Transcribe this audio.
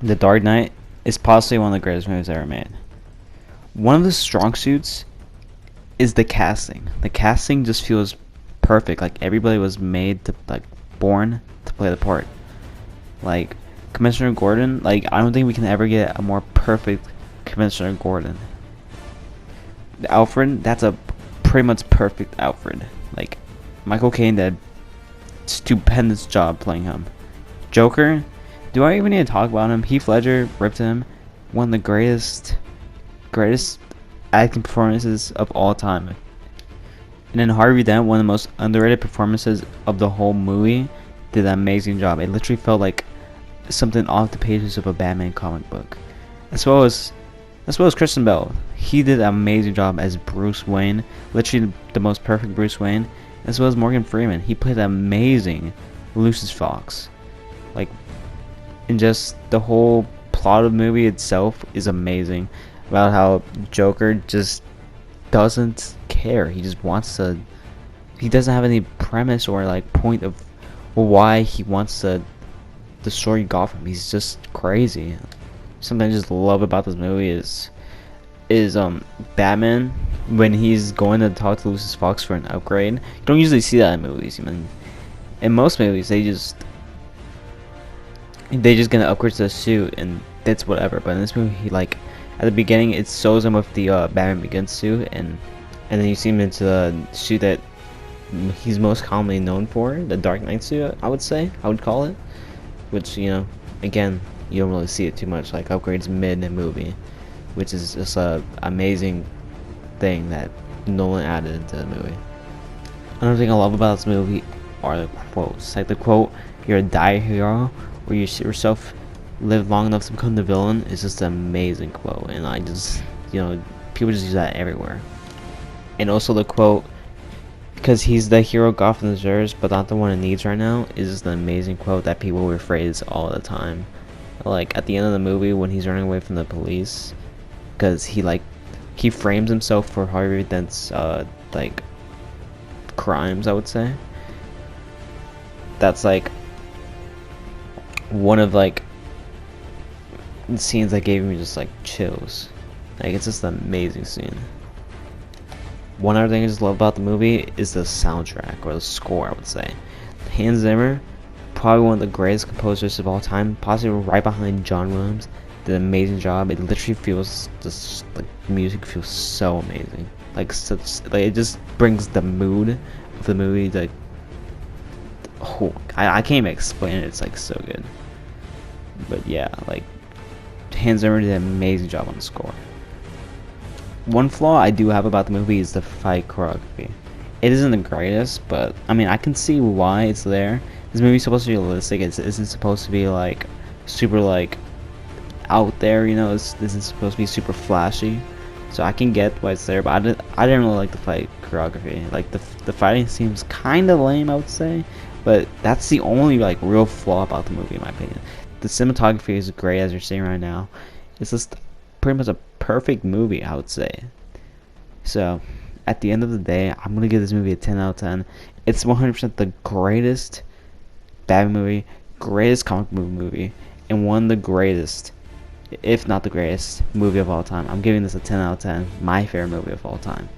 The Dark Knight is possibly one of the greatest movies ever made. One of the strong suits is the casting. The casting just feels perfect. Like everybody was made to born to play the part. Like Commissioner Gordon, I don't think we can ever get a more perfect Commissioner Gordon. The Alfred, that's a pretty much perfect Alfred. Like Michael Caine did a stupendous job playing him. Joker, do I even need to talk about him? Heath Ledger ripped him. One of the greatest acting performances of all time. And then Harvey Dent, one of the most underrated performances of the whole movie, did an amazing job. It literally felt like something off the pages of a Batman comic book. As well as Kristen Bell. He did an amazing job as Bruce Wayne, literally the most perfect Bruce Wayne, as well as Morgan Freeman. He played amazing Lucius Fox. And just the whole plot of the movie itself is amazing. About how Joker just doesn't care. He just wants to. He doesn't have any premise or point of why he wants to destroy Gotham. He's just crazy. Something I just love about this movie is Batman when he's going to talk to Lucius Fox for an upgrade. You don't usually see that in movies. In most movies they just gonna upgrade to the suit and that's whatever. But in this movie, he at the beginning it shows him with the Batman Begins suit, and then you see him into the suit that he's most commonly known for, the Dark Knight suit. I would call it, which again you don't really see it too much. Upgrades mid movie, which is just a amazing thing that Nolan added into the movie. Another thing I love about this movie are the quotes. Like the quote, "You're a die hero," or "You yourself live long enough to become the villain," is just an amazing quote, and I just people just use that everywhere. And also the quote, "Because he's the hero Gotham deserves, but not the one it needs right now," is just an amazing quote that people rephrase all the time. At the end of the movie when he's running away from the police, because he frames himself for Harvey Dent's crimes, I would say. That's one of the scenes that gave me just chills. It's just an amazing scene. One other thing I just love about the movie is the soundtrack, or the score, I would say. Hans Zimmer, probably one of the greatest composers of all time, possibly right behind John Williams, did an amazing job. It literally feels just music feels so amazing. It just brings the mood of the movie. I can't even explain it. It's so good. But yeah, Hans Zimmer did an amazing job on the score. One flaw I do have about the movie is the fight choreography. It isn't the greatest, but I can see why it's there. This movie's supposed to be realistic. It isn't supposed to be super out there. This isn't supposed to be super flashy. So I can get why it's there, but I didn't really like the fight choreography. The fighting seems kind of lame, I would say, but that's the only real flaw about the movie in my opinion. The cinematography is great, as you're seeing right now. It's just pretty much a perfect movie, I would say. So at the end of the day, I'm gonna give this movie a 10 out of 10. It's 100% the greatest Batman movie, greatest comic book movie, and one of the greatest, if not the greatest, movie of all time. I'm giving this a 10 out of 10. My favorite movie of all time.